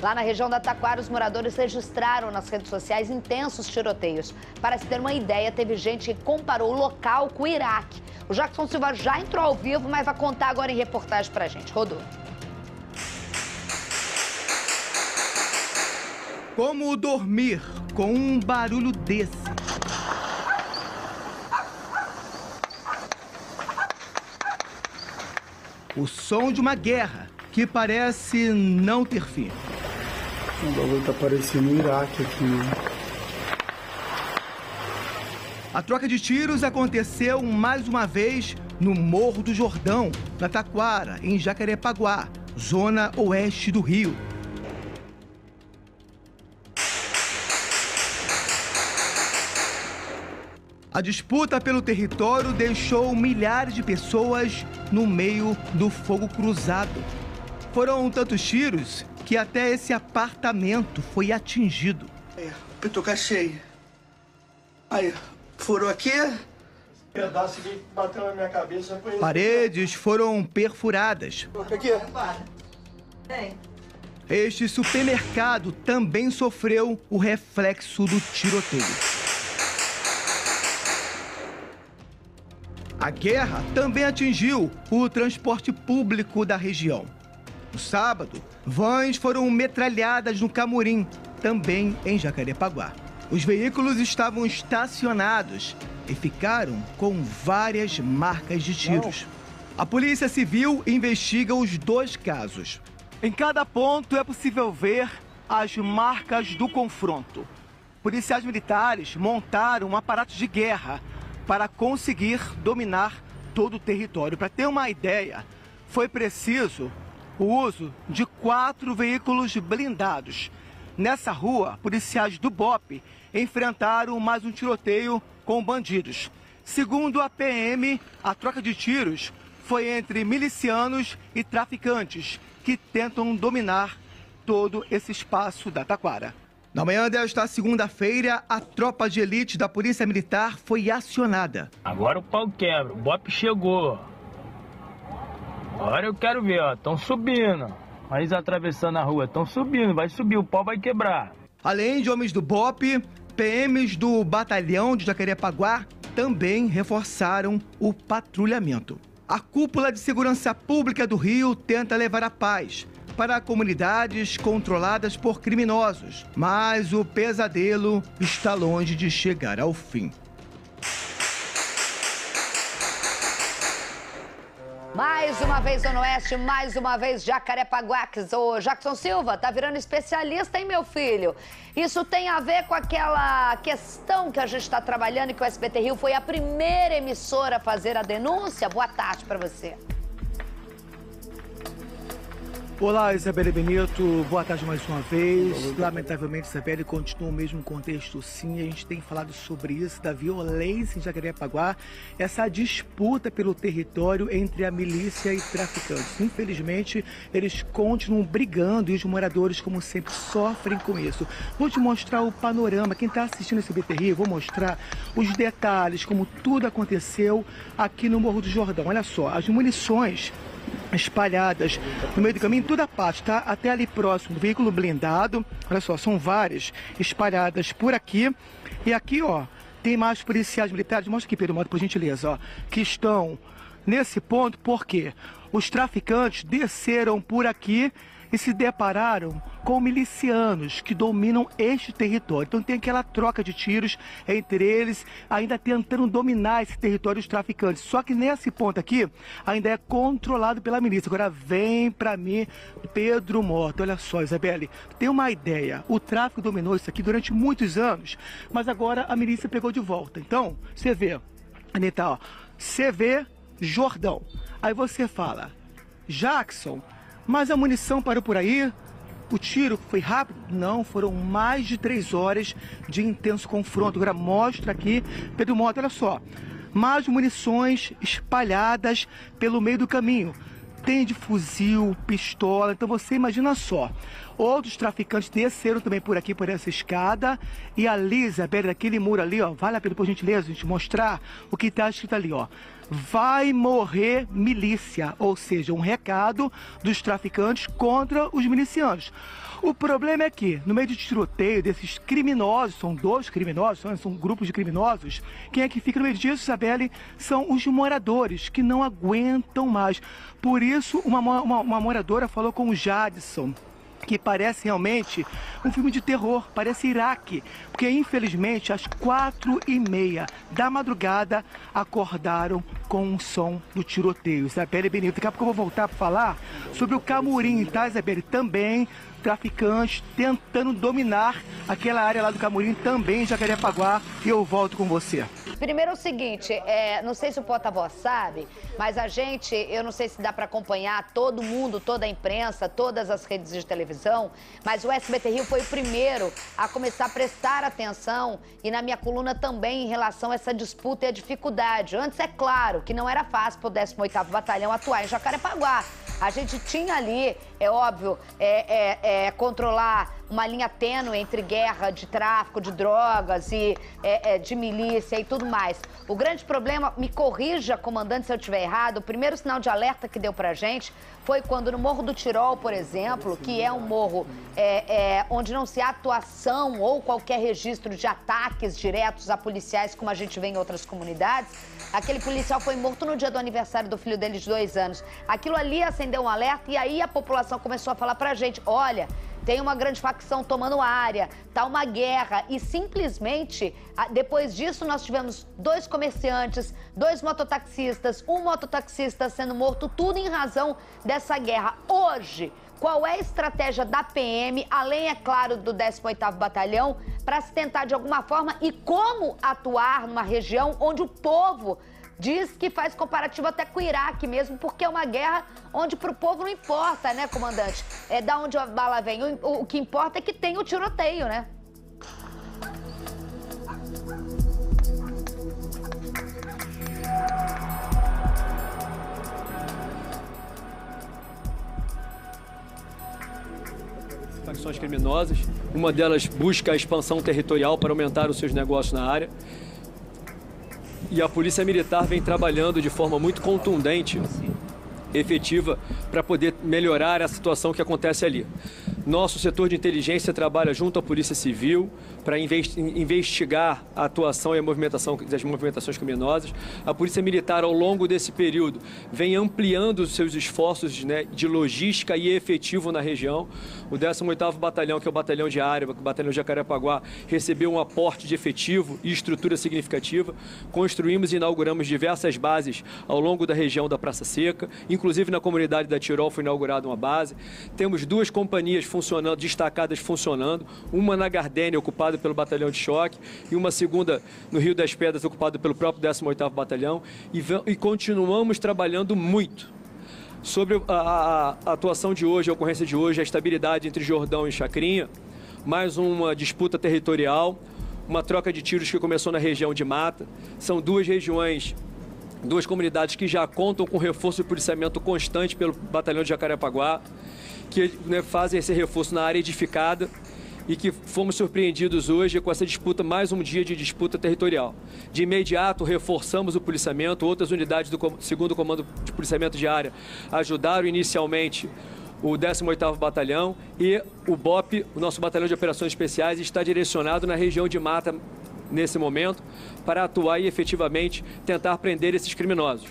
Lá na região da Taquara, os moradores registraram nas redes sociais intensos tiroteios. Para se ter uma ideia, teve gente que comparou o local com o Iraque. O Jackson Silva já entrou ao vivo, mas vai contar agora em reportagem pra gente. Rodou. Como dormir com um barulho desse? O som de uma guerra que parece não ter fim. O bagulho tá parecendo o Iraque aqui, né? A troca de tiros aconteceu mais uma vez no Morro do Jordão, na Taquara, em Jacarepaguá, zona oeste do Rio. A disputa pelo território deixou milhares de pessoas no meio do fogo cruzado. Foram tantos tiros que até esse apartamento foi atingido. Aí, pituca cheia. Aí, furou aqui. Pedaço que bateu na minha cabeça. Foi... Paredes foram perfuradas. Aqui. Este supermercado também sofreu o reflexo do tiroteio. A guerra também atingiu o transporte público da região. No sábado, vans foram metralhadas no Camurim, também em Jacarepaguá. Os veículos estavam estacionados e ficaram com várias marcas de tiros. A Polícia Civil investiga os dois casos. Em cada ponto é possível ver as marcas do confronto. Policiais militares montaram um aparato de guerra para conseguir dominar todo o território. Para ter uma ideia, foi preciso o uso de 4 veículos blindados. Nessa rua, policiais do BOPE enfrentaram mais um tiroteio com bandidos. Segundo a PM, a troca de tiros foi entre milicianos e traficantes que tentam dominar todo esse espaço da Taquara. Na manhã desta segunda-feira, a tropa de elite da Polícia Militar foi acionada. Agora o pau quebra, o BOPE chegou. Agora eu quero ver, ó, estão subindo. Mas atravessando a rua, estão subindo, vai subir, o pau vai quebrar. Além de homens do BOPE, PMs do Batalhão de Jacarepaguá também reforçaram o patrulhamento. A Cúpula de Segurança Pública do Rio tenta levar a paz para comunidades controladas por criminosos, mas o pesadelo está longe de chegar ao fim. Mais uma vez Zona Oeste, mais uma vez Jacarepaguá. O Jackson Silva tá virando especialista, hein, meu filho? Isso tem a ver com aquela questão que a gente está trabalhando e que o SBT Rio foi a primeira emissora a fazer a denúncia. Boa tarde para você. Olá, Isabelle Benito, boa tarde mais uma vez. Lamentavelmente, Isabelle, continua o mesmo contexto sim, a gente tem falado sobre isso, da violência em Jacarepaguá, essa disputa pelo território entre a milícia e traficantes. Infelizmente, eles continuam brigando e os moradores, como sempre, sofrem com isso. Vou te mostrar o panorama, quem está assistindo esse SBT Rio, vou mostrar os detalhes, como tudo aconteceu aqui no Morro do Jordão. Olha só, as munições espalhadas no meio do caminho, toda a parte, tá? Até ali próximo do veículo blindado. Olha só, são várias espalhadas por aqui. E aqui, ó, tem mais policiais militares. Mostra aqui, Pedro Moto, por gentileza, ó, que estão nesse ponto, porque os traficantes desceram por aqui e se depararam com milicianos que dominam este território. Então tem aquela troca de tiros entre eles, ainda tentando dominar esse território dos traficantes. Só que nesse ponto aqui, ainda é controlado pela milícia. Agora vem pra mim Pedro Mota. Olha só, Isabelle, tem uma ideia. O tráfico dominou isso aqui durante muitos anos, mas agora a milícia pegou de volta. Então, você vê, ali tá, ó, CV Jordão. Aí você fala, Jackson, mas a munição parou por aí? O tiro foi rápido? Não, foram mais de 3 horas de intenso confronto. Agora mostra aqui, Pedro Mota, olha só. Mais munições espalhadas pelo meio do caminho. Tem de fuzil, pistola, então você imagina só. Outros traficantes desceram também por aqui, por essa escada. E ali, Isabelle, naquele muro ali, ó, vale a pena, por gentileza, a gente mostrar o que está escrito ali, ó. Vai morrer milícia, ou seja, um recado dos traficantes contra os milicianos. O problema é que, no meio de tiroteio desses criminosos, são 2 criminosos, são grupos de criminosos, quem é que fica no meio disso, Isabelle, são os moradores, que não aguentam mais. Por isso, uma moradora falou com o Jadson, que parece realmente um filme de terror, parece Iraque, porque infelizmente às 4h30 da madrugada acordaram com o som do tiroteio. Isabelle Benito, daqui a pouco eu vou voltar para falar sobre o Camurim, tá, Isabelle? Também traficantes tentando dominar aquela área lá do Camurim, também em Jacarepaguá, e eu volto com você. Primeiro é o seguinte, não sei se o porta-voz sabe, mas a gente, eu não sei se dá para acompanhar todo mundo, toda a imprensa, todas as redes de televisão, mas o SBT Rio foi o primeiro a começar a prestar atenção, e na minha coluna também, em relação a essa disputa e a dificuldade. Antes, é claro, que não era fácil para o 18º Batalhão atuar em Jacarepaguá. A gente tinha ali, é óbvio, controlar uma linha tênue entre guerra de tráfico de drogas e de milícia e tudo mais. O grande problema, me corrija, comandante, se eu estiver errado, o primeiro sinal de alerta que deu pra gente foi quando no Morro do Tirol, por exemplo, que é um morro onde não se há atuação ou qualquer registro de ataques diretos a policiais, como a gente vê em outras comunidades, aquele policial foi morto no dia do aniversário do filho dele de 2 anos. Aquilo ali acendeu um alerta e aí a população começou a falar pra gente, olha, tem uma grande facção tomando área, tá uma guerra. E simplesmente, depois disso, nós tivemos 2 comerciantes, 2 mototaxistas, um mototaxista sendo morto, tudo em razão dessa guerra. Hoje, qual é a estratégia da PM, além, é claro, do 18º Batalhão, para se tentar de alguma forma e como atuar numa região onde o povo diz que faz comparativo até com o Iraque mesmo, porque é uma guerra onde pro povo não importa, né, comandante? É da onde a bala vem. O que importa é que tem o tiroteio, né? Facções criminosas, uma delas busca a expansão territorial para aumentar os seus negócios na área. E a Polícia Militar vem trabalhando de forma muito contundente, efetiva, para poder melhorar a situação que acontece ali. Nosso setor de inteligência trabalha junto à Polícia Civil para investigar a atuação e a movimentação das movimentações criminosas. A Polícia Militar, ao longo desse período, vem ampliando os seus esforços, né, de logística e efetivo na região. O 18º Batalhão, que é o batalhão de área, o batalhão de Jacarepaguá, recebeu um aporte de efetivo e estrutura significativa. Construímos e inauguramos diversas bases ao longo da região da Praça Seca, inclusive na comunidade da Tirol foi inaugurada uma base. Temos 2 companhias funcionando, destacadas funcionando, uma na Gardênia, ocupada pelo Batalhão de Choque, e uma segunda no Rio das Pedras, ocupada pelo próprio 18º Batalhão, e continuamos trabalhando muito sobre a atuação de hoje, a ocorrência de hoje, a estabilidade entre Jordão e Chacrinha, mais uma disputa territorial, uma troca de tiros que começou na região de Mata. São 2 regiões, 2 comunidades que já contam com reforço de policiamento constante pelo Batalhão de Jacarepaguá, que, né, fazem esse reforço na área edificada e que fomos surpreendidos hoje com essa disputa, mais um dia de disputa territorial. De imediato, reforçamos o policiamento, outras unidades do 2º Comando de Policiamento de Área ajudaram inicialmente o 18º Batalhão, e o BOP, o nosso Batalhão de Operações Especiais, está direcionado na região de Mata nesse momento para atuar e efetivamente tentar prender esses criminosos.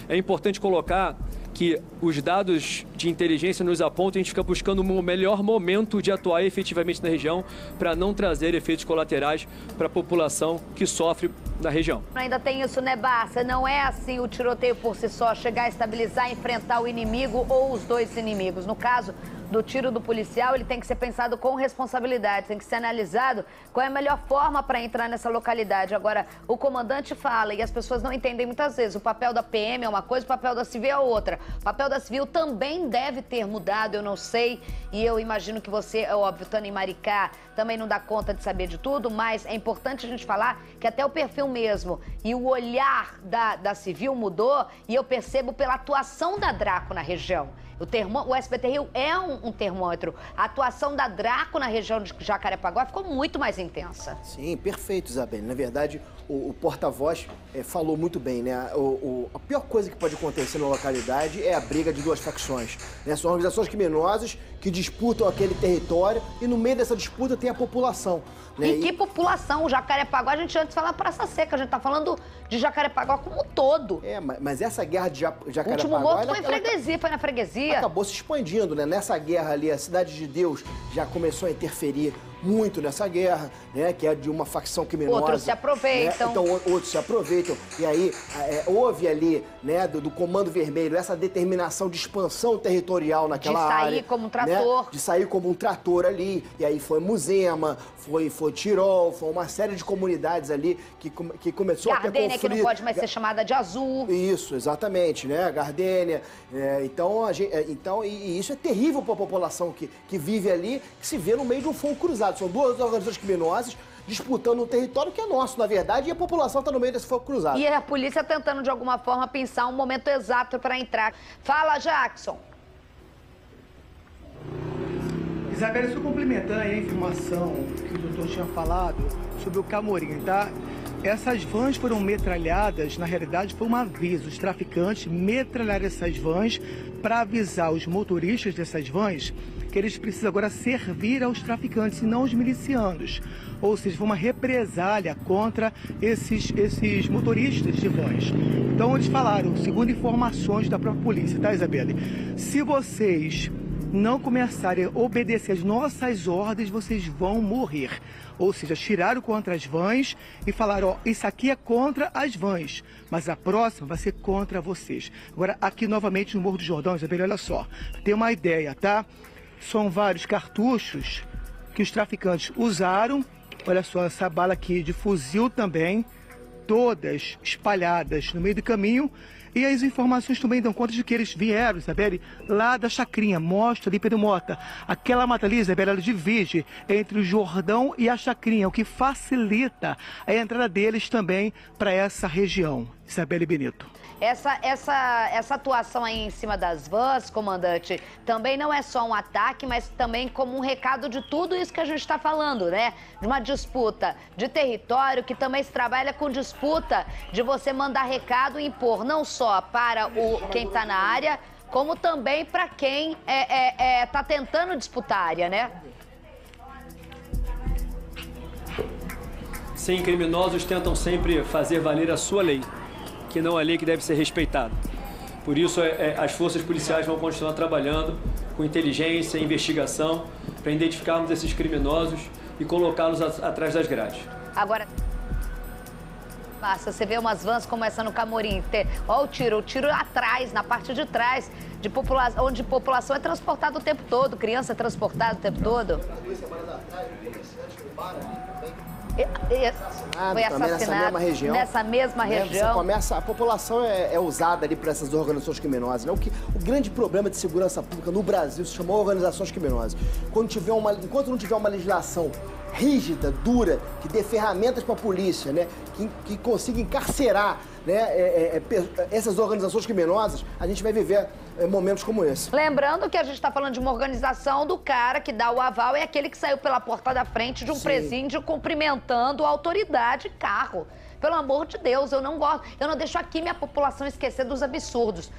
É importante colocar que os dados de inteligência nos apontam, a gente fica buscando o melhor momento de atuar efetivamente na região para não trazer efeitos colaterais para a população que sofre na região. Ainda tem isso, né, Barça? Não é assim o tiroteio por si só, chegar a estabilizar, enfrentar o inimigo ou os 2 inimigos. No caso do tiro do policial, ele tem que ser pensado com responsabilidade, tem que ser analisado qual é a melhor forma para entrar nessa localidade. Agora, o comandante fala, e as pessoas não entendem muitas vezes, o papel da PM é uma coisa, o papel da civil é outra. O papel da civil também deve ter mudado, eu não sei, e eu imagino que você, é óbvio, estando em Maricá, também não dá conta de saber de tudo, mas é importante a gente falar que até o perfil mesmo e o olhar da civil mudou, e eu percebo pela atuação da Draco na região. O SBT Rio é um termômetro. A atuação da Draco na região de Jacarepaguá ficou muito mais intensa. Sim, perfeito, Isabelle. Na verdade, o porta-voz falou muito bem, né? A pior coisa que pode acontecer na localidade é a briga de duas facções, né? São organizações criminosas que disputam aquele território e no meio dessa disputa tem a população, né? E que população? O Jacarepaguá, a gente antes falava Praça Seca, a gente tá falando de Jacarepaguá como um todo. Mas essa guerra de Jacarepaguá... O último morto foi em freguesia, foi na freguesia. Acabou se expandindo, né? Nessa guerra ali, a Cidade de Deus já começou a interferir muito nessa guerra, né? Que é de uma facção criminosa. Outros se aproveitam. Né? Então, outros se aproveitam. E aí, houve ali, né, do Comando Vermelho, essa determinação de expansão territorial naquela área. De sair como um trator. Né? De sair como um trator ali. E aí foi Muzema, foi Tirol, foi uma série de comunidades ali que começou a ter conflito. Gardênia, que não pode mais ser chamada de azul. Isso, exatamente, né? Gardênia. Então, isso é terrível para a população que vive ali, que se vê no meio de um fogo cruzado. São duas organizações criminosas disputando um território que é nosso, na verdade, e a população está no meio desse fogo cruzado. E a polícia tentando, de alguma forma, pensar um momento exato para entrar. Fala, Jackson. Isabelle, só complementando aí a informação que o doutor tinha falado sobre o Camorim, tá? Essas vans foram metralhadas, na realidade foi um aviso. Os traficantes metralharam essas vans para avisar os motoristas dessas vans que eles precisam agora servir aos traficantes e não aos milicianos. Ou seja, foi uma represália contra esses motoristas de vans. Então eles falaram, segundo informações da própria polícia, tá, Isabelle? Se vocês não começarem a obedecer as nossas ordens, vocês vão morrer. Ou seja, tiraram contra as vans e falaram, ó, isso aqui é contra as vans, mas a próxima vai ser contra vocês. Agora, aqui novamente no Morro do Jordão, Isabelle, olha só, tem uma ideia, tá? São vários cartuchos que os traficantes usaram, olha só, essa bala aqui de fuzil também, todas espalhadas no meio do caminho. E as informações também dão conta de que eles vieram, Isabelle, lá da Chacrinha. Mostra ali, Pedro Mota. Aquela mata ali, Isabelle, ela divide entre o Jordão e a Chacrinha, o que facilita a entrada deles também para essa região. Isabelle Benito. Essa atuação aí em cima das vans, comandante, também não é só um ataque, mas também como um recado de tudo isso que a gente está falando, né? De uma disputa de território, que também se trabalha com disputa de você mandar recado e impor não só para quem está na área, como também para quem está tentando disputar a área, né? Sim, criminosos tentam sempre fazer valer a sua lei, que não é a lei que deve ser respeitada. Por isso, as forças policiais vão continuar trabalhando com inteligência e investigação para identificarmos esses criminosos e colocá-los atrás das grades. Agora, você vê umas vans como essa no Camorim, olha o tiro atrás, na parte de trás, onde a população é transportada o tempo todo, criança é transportada o tempo todo. Foi assassinado nessa mesma região. A população é usada ali por essas organizações criminosas. Né? O grande problema de segurança pública no Brasil se chamou organizações criminosas. Enquanto não tiver uma legislação rígida, dura, que dê ferramentas para a polícia, né? que consiga encarcerar, né? Essas organizações criminosas, a gente vai viver momentos como esse. Lembrando que a gente está falando de uma organização do cara que dá o aval, é aquele que saiu pela porta da frente de um presídio cumprimentando a autoridade carro. Pelo amor de Deus, eu não gosto, eu não deixo aqui minha população esquecer dos absurdos.